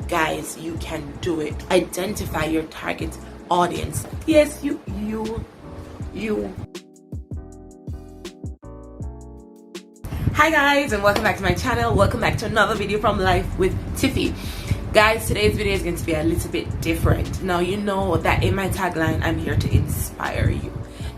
Guys, you can do it. Identify your target audience. Yes, you. Hi guys, and welcome back to my channel. Welcome back to another video from Life with Tiffy. Guys, today's video is going to be a little bit different. Now, you know that in my tagline, I'm here to inspire you.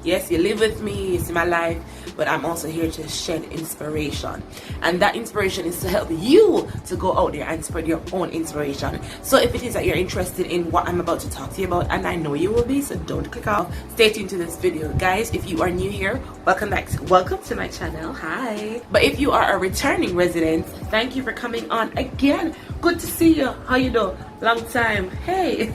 Yes, you live with me, you see my life, but I'm also here to shed inspiration. And that inspiration is to help you to go out there and spread your own inspiration. So if it is that you're interested in what I'm about to talk to you about, and I know you will be, so don't click off. Stay tuned to this video. Guys, if you are new here, welcome to my channel. Hi. But if you are a returning resident, thank you for coming on again. Good to see you. How you doing? Long time. Hey.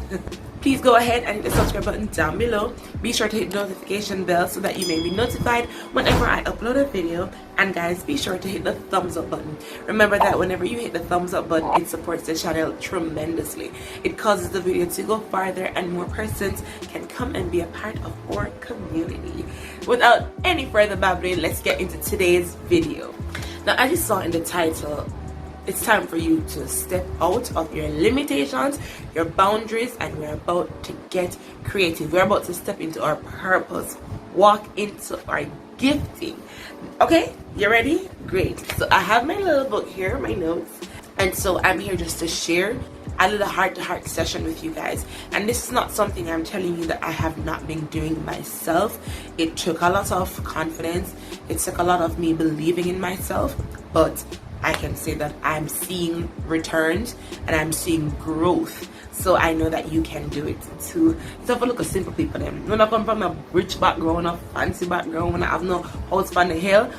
Please go ahead and hit the subscribe button down below. Be sure to hit the notification bell so that you may be notified whenever I upload a video. And guys, be sure to hit the thumbs up button. Remember that whenever you hit the thumbs up button, it supports the channel tremendously. It causes the video to go farther and more persons can come and be a part of our community. Without any further babbling, let's get into today's video. Now, as you saw in the title, it's time for you to step out of your limitations, your boundaries, and we're about to get creative. We're about to step into our purpose, walk into our gifting. Okay, you ready? Great. So I have my little book here, my notes, and so I'm here just to share a little heart-to-heart session with you guys. And this is not something I'm telling you that I have not been doing myself. It took a lot of confidence. It took a lot of me believing in myself, but I can say that I'm seeing returns and I'm seeing growth. So I know that you can do it too. So have a look at simple people them. When I come from a rich background, a fancy background, when I have no house on the hill,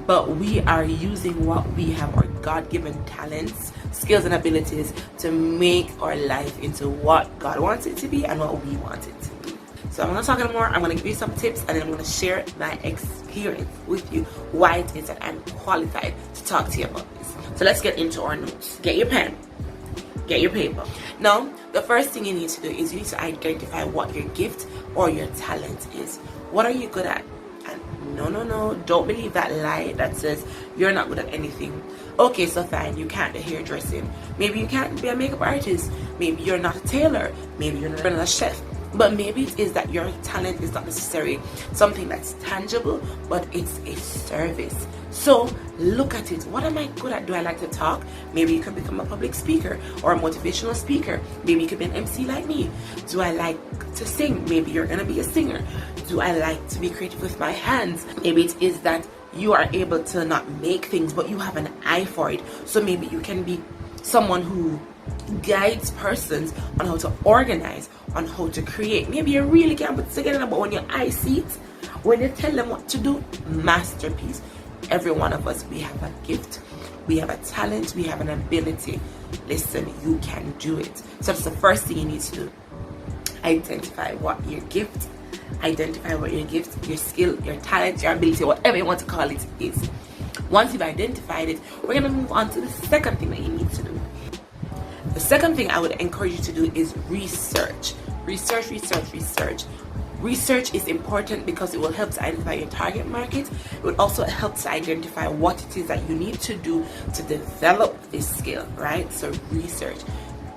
but we are using what we have, our God-given talents, skills and abilities to make our life into what God wants it to be and what we want it to be. So I'm not talking more. I'm going to give you some tips and then I'm going to share my experience with you, why it is that I'm qualified to talk to you about this. So let's get into our notes. Get your pen, get your paper. Now, the first thing you need to do is you need to identify what your gift or your talent is. What are you good at? And no, don't believe that lie that says you're not good at anything. Okay, so fine, you can't do hairdressing. Maybe you can't be a makeup artist. Maybe you're not a tailor. Maybe you're not a chef. But maybe it is that your talent is not necessarily something that's tangible, but it's a service. So look at it. What am I good at? Do I like to talk? Maybe you could become a public speaker or a motivational speaker. Maybe you could be an MC like me. Do I like to sing? Maybe you're going to be a singer. Do I like to be creative with my hands? Maybe it is that you are able to not make things, but you have an eye for it. So maybe you can be someone who guides persons on how to organize, on how to create. Maybe you really can't put it together, but when your eye see it, when you tell them what to do, masterpiece. Every one of us, we have a gift, we have a talent, we have an ability. Listen, you can do it. So that's the first thing you need to do. Identify what your gift, your skill, your talent, your ability, whatever you want to call it is. Once you've identified it, we're going to move on to the second thing that you need to do. The second thing I would encourage you to do is research. Research is important because it will help to identify your target market. It will also help to identify what it is that you need to do to develop this skill, right? So research.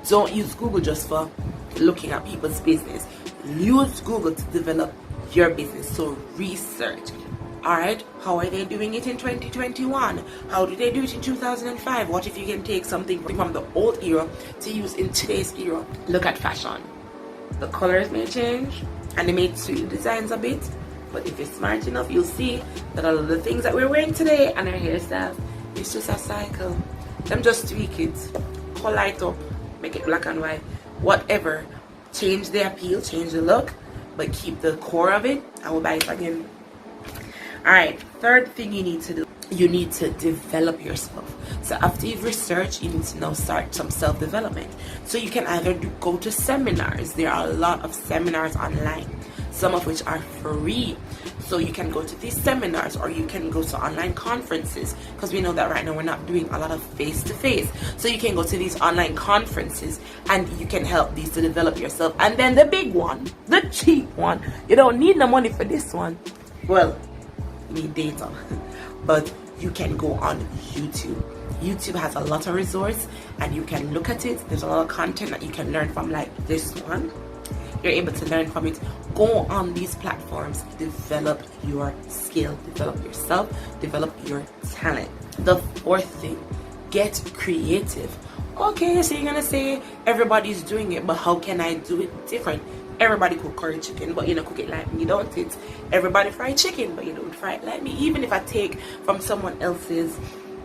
Don't use Google just for looking at people's business. Use Google to develop your business. So research. Alright, how are they doing it in 2021? How do they do it in 2005? What if you can take something from the old era to use in today's era? Look at fashion. The colors may change and they may tweak the designs a bit, but if you're smart enough, you'll see that all of the things that we're wearing today and our hairstyles, it's just a cycle. Them just tweak it, color it up, make it black and white, whatever. Change the appeal, change the look, but keep the core of it. I will buy it again. Alright, third thing you need to do, you need to develop yourself. So after you've researched, you need to now start some self-development. So you can either go to seminars. There are a lot of seminars online, some of which are free. So you can go to these seminars or you can go to online conferences, because we know that right now we're not doing a lot of face-to-face. So you can go to these online conferences and you can help these to develop yourself. And then the big one, the cheap one, you don't need the money for this one. Well, you need data, but you can go on YouTube. YouTube has a lot of resource, and you can look at it. There's a lot of content that you can learn from, like this one. You're able to learn from it. Go on these platforms, develop your skill, develop yourself, develop your talent. The fourth thing, get creative. Okay, so you're gonna say everybody's doing it, but how can I do it different? Everybody cook curry chicken, but you don't cook it like me, don't it? Everybody fry chicken, but you don't fry it like me. Even if I take from someone else's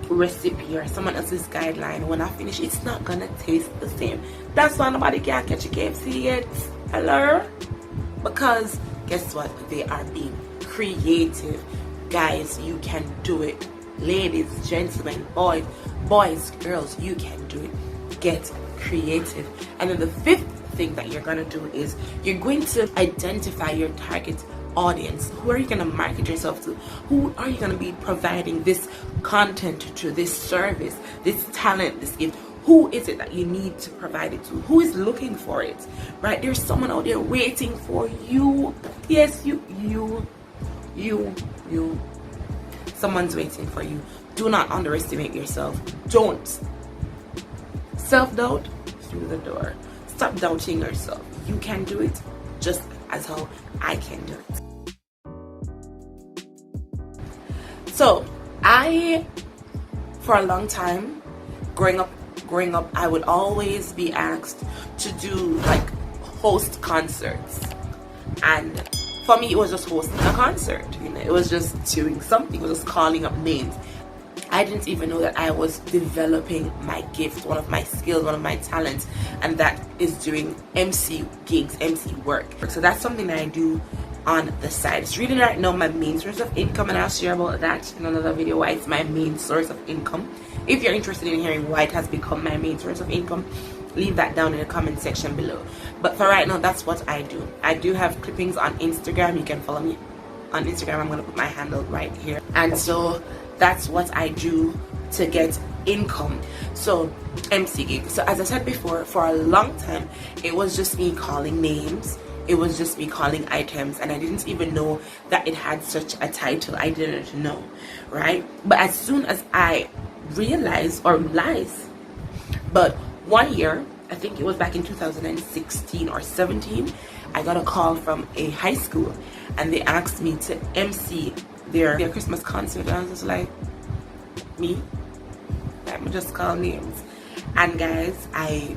recipe or someone else's guideline, when I finish, it's not gonna taste the same. That's why nobody can catch a KFC yet. Hello? Because guess what? They are being creative. Guys, you can do it. Ladies, gentlemen, boys, girls, you can do it. Get creative. And then the fifth thing that you're gonna do is you're going to identify your target audience. Who are you going to market yourself to? Who are you going to be providing this content to, this service, this talent, this gift? Who is it that you need to provide it to? Who is looking for it? Right? There's someone out there waiting for you. Yes, you. Someone's waiting for you. Do not underestimate yourself. Don't. Self-doubt through the door. Stop doubting yourself. You can do it just as how I can do it. So for a long time, growing up, I would always be asked to do like host concerts, and for me it was just hosting a concert. You know, it was just doing something. It was just calling up names. I didn't even know that I was developing my gift, one of my skills, one of my talents, and that is doing MC gigs, MC work. So that's something that I do on the side. It's really right now my main source of income, and I'll share about that in another video, why it's my main source of income. If you're interested in hearing why it has become my main source of income, leave that down in the comment section below. But for right now, that's what I do. I do have clippings on Instagram. You can follow me on Instagram. I'm going to put my handle right here. And so that's what I do to get income. So MC gig. So as I said before, for a long time it was just me calling names, it was just me calling items, and I didn't even know that it had such a title. I didn't know, right? But as soon as I realized, but one year, I think it was back in 2016 or 17, I got a call from a high school, and they asked me to MC their Christmas concert. And I was just like, me? Let me just call names. And guys, I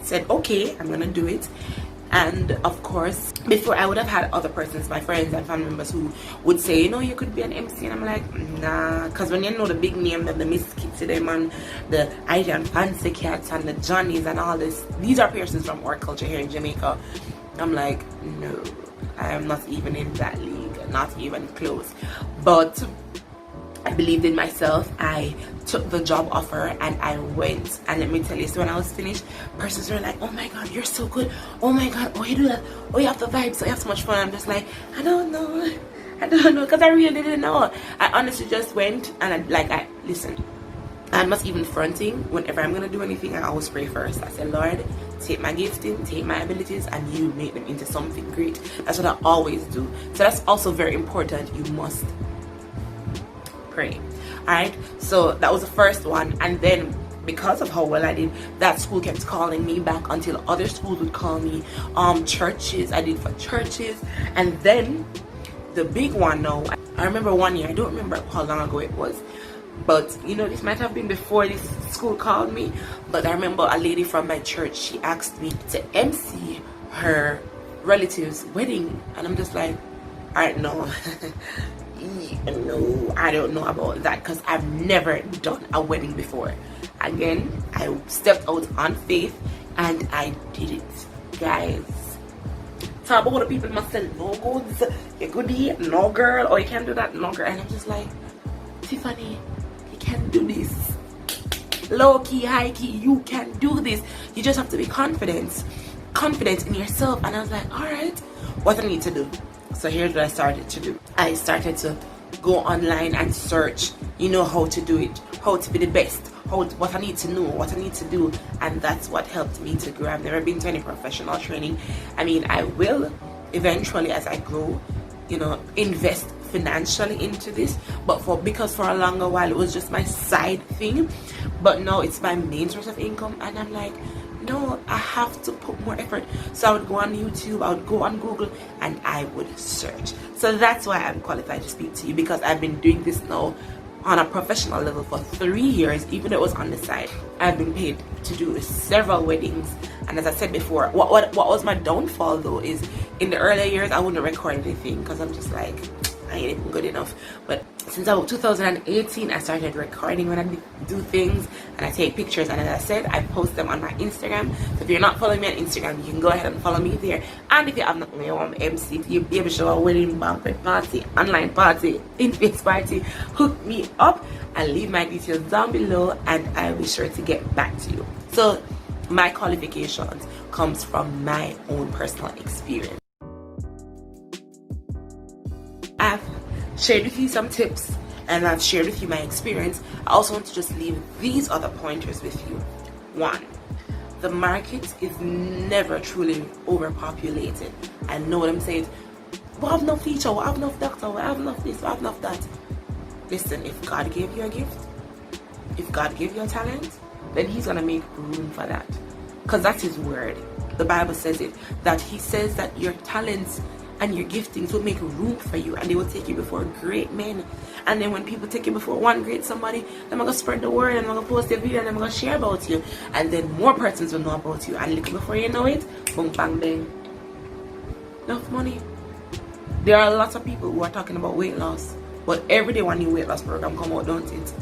said, okay, I'm gonna do it. And of course, before, I would have had other persons, my friends and family members, who would say, you know, you could be an MC. And I'm like, nah, because when you know the big name, the Miss Kitty, them, and the Iron Fancy Cats and the Johnnies and all this, these are persons from our culture here in Jamaica. I'm like, no, I am not even in that league, not even close. But I believed in myself. I took the job offer and I went. And let me tell you, so when I was finished, persons were like, oh my god, you're so good. Oh my god, oh you do that. Oh, you have the vibes. So you have so much fun. I'm just like, I don't know, because I really didn't know. I honestly just went and I listened. I'm not even fronting. Whenever I'm gonna do anything, I always pray first. I say, Lord, take my gifting, take my abilities, and you make them into something great. That's what I always do. So that's also very important. You must pray. Alright, so that was the first one. And then because of how well I did, that school kept calling me back until other schools would call me. Churches, I did for churches. And then the big one now, I remember one year, I don't remember how long ago it was, but you know, this might have been before this school called me, but I remember a lady from my church, she asked me to MC her relative's wedding. And I'm just like, alright, no. No, I don't know about that, because I've never done a wedding before. Again, I stepped out on faith and I did it, guys. Talk about the people must say no goods, you goodie, no girl, or you can't do that, no girl. And I'm just like, Tiffany, you can do this. Low key, high key, you can do this. You just have to be confident in yourself. And I was like, alright, what I need to do? So here's what I started to do. I started to go online and search, you know, how to do it, how to be the best, what I need to know, what I need to do. And that's what helped me to grow. I've never been to any professional training. I mean, I will eventually, as I grow, you know, invest financially into this, but because for a longer while it was just my side thing, but now it's my main source of income. And I'm like, no, I have to put more effort. So I would go on YouTube, I would go on Google, and I would search. So that's why I'm qualified to speak to you, because I've been doing this now on a professional level for 3 years. Even though it was on the side, I've been paid to do several weddings. And as I said before, what was my downfall though is in the earlier years I wouldn't record anything because I'm just like, I ain't even good enough. But since about 2018, I started recording when I do things, and I take pictures, and as I said, I post them on my Instagram. So if you're not following me on Instagram, you can go ahead and follow me there. And if you have not me on MC, you baby shower, wedding, banquet party, online party, in-face party, hook me up and leave my details down below, and I'll be sure to get back to you. So my qualifications comes from my own personal experience. I've shared with you some tips, and I've shared with you my experience. I also want to just leave these other pointers with you. 1, the market is never truly overpopulated. I know what I'm saying. We have enough teacher, we have enough doctor, we have enough this, we have enough that. Listen, if God gave you a gift, if God gave you a talent, then He's gonna make room for that, because that's His word. The Bible says it, that He says that your talents and your giftings will make room for you, and they will take you before great men. And then when people take you before one great somebody, they're going to spread the word, and they're going to post their video, and they're going to share about you, and then more persons will know about you, and little before you know it, boom bang bang, enough money. There are lots of people who are talking about weight loss, but every day one new weight loss program come out, don't it?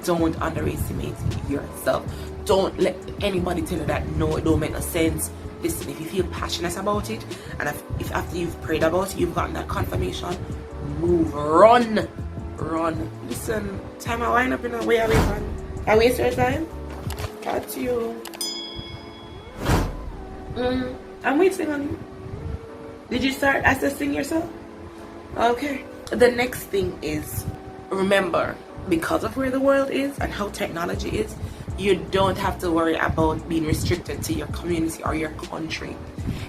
Don't underestimate yourself. Don't let anybody tell you that no, it don't make no sense. Listen, if you feel passionate about it, and if after you've prayed about it, you've gotten that confirmation, move, run. Listen, time I wind up in a way away from. I waste your time? Got you. I'm waiting on you. Did you start assessing yourself? Okay. The next thing is, remember, because of where the world is and how technology is, you don't have to worry about being restricted to your community or your country.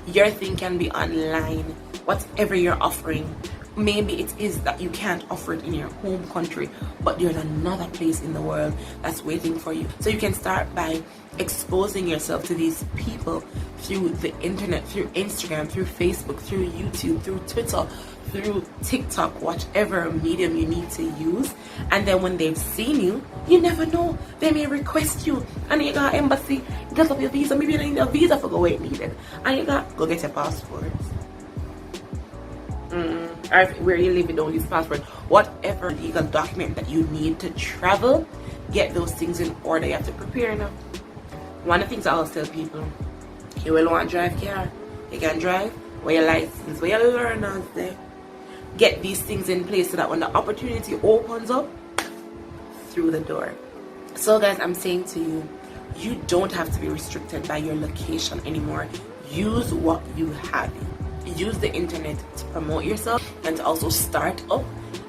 Your thing can be online. Whatever you're offering, maybe it is that you can't offer it in your home country, but there's another place in the world that's waiting for you. So you can start by exposing yourself to these people through the internet, through Instagram, through Facebook, through YouTube, through Twitter, through TikTok, whatever medium you need to use. And then when they've seen you, you never know, they may request you, and you got embassy, get up your visa, maybe you don't need a visa for go where it needed, and you got go get your passport. Or where you live, you don't use passport. Whatever legal document that you need to travel, get those things in order. You have to prepare now. One of the things I always tell people, you will want to drive car, you can drive, where your license, where your learners there. Get these things in place so that when the opportunity opens up, through the door. So guys, I'm saying to you, you don't have to be restricted by your location anymore. Use what you have. Use the internet to promote yourself and to also start up.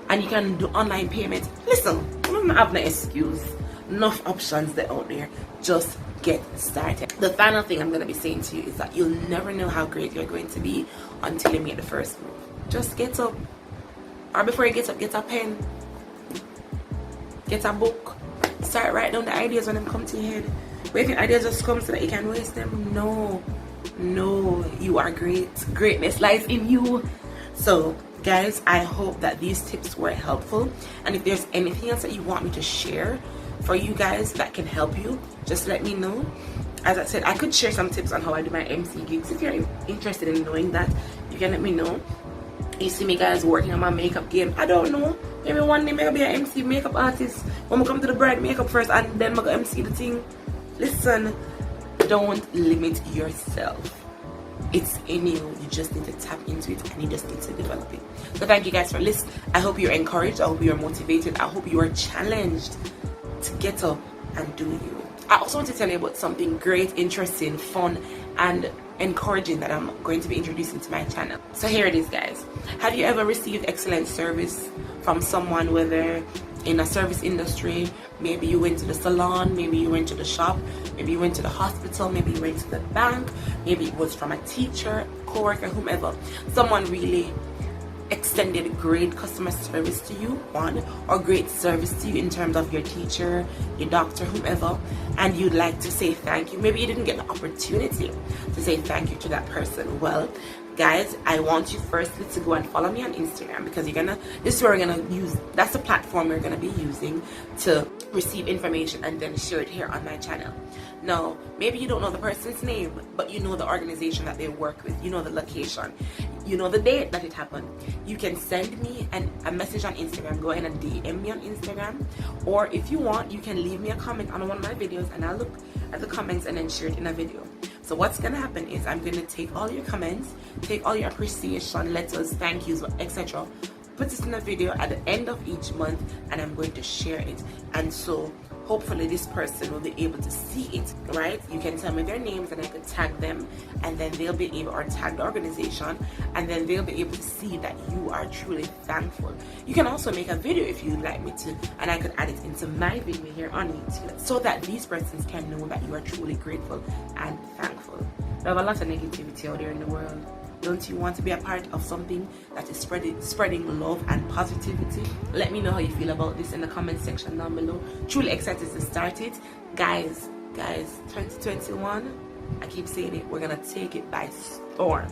And you can do online payments. Listen, I don't have no excuse. Enough options that out there. Just get started. The final thing I'm going to be saying to you is that you'll never know how great you're going to be until you make the first move. Just get up. Or before you get up, get a pen. Get a book. Start writing down the ideas when them come to your head. But if your ideas just come so that you can waste them, no, you are great. Greatness lies in you. So guys, I hope that these tips were helpful, and if there's anything else that you want me to share for you guys that can help you, just let me know. As I said, I could share some tips on how I do my MC gigs. If you're interested in knowing that, you can let me know. You see me guys working on my makeup game, I don't know, maybe one day maybe be an MC makeup artist when we come to the bride makeup first, and then I'm gonna MC the thing. Listen, don't limit yourself. It's in you. You just need to tap into it, and you just need to develop it. So thank you guys for listening. I hope you're encouraged. I hope you're motivated. I hope you are challenged to get up and do you. I also want to tell you about something great, interesting, fun, and encouraging that I'm going to be introducing to my channel. So here it is, guys. Have you ever received excellent service from someone, whether in a service industry? Maybe you went to the salon, maybe you went to the shop, maybe you went to the hospital, maybe you went to the bank, maybe it was from a teacher, coworker, whomever. Someone really extended great customer service to you, one, or great service to you in terms of your teacher, your doctor, whomever, and you'd like to say thank you. Maybe you didn't get the opportunity to say thank you to that person. Well, guys, I want you firstly to go and follow me on Instagram, because this is where we're gonna use, that's the platform we're gonna be using to receive information and then share it here on my channel. Now, maybe you don't know the person's name, but you know the organization that they work with, you know the location, you know the date that it happened. You can send me a message on Instagram. Go ahead and DM me on Instagram, or if you want, you can leave me a comment on one of my videos and I'll look at the comments and then share it in a video. So what's gonna happen is I'm gonna take all your comments, take all your appreciation letters, thank yous, etc., put it in a video at the end of each month, and I'm going to share it. And so hopefully this person will be able to see it, right? You can tell me their names and I can tag them, and then they'll be able, or tag the organization, and then they'll be able to see that you are truly thankful. You can also make a video if you'd like me to, and I could add it into my video here on YouTube, so that these persons can know that you are truly grateful and thankful. We have a lot of negativity out there in the world. Don't you want to be a part of something that is spreading love and positivity? Let me know how you feel about this in the comment section down below. Truly excited to start it. Guys, 2021, I keep saying it, we're gonna take it by storm.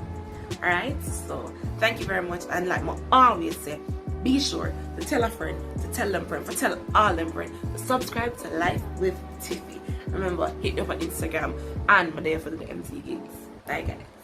Alright, so thank you very much, and like I always say, be sure to tell a friend, to tell them friend, to tell all them friends, to subscribe to Life with Tiffy. Remember, hit me up on Instagram, and my day for the MT gigs. Bye guys.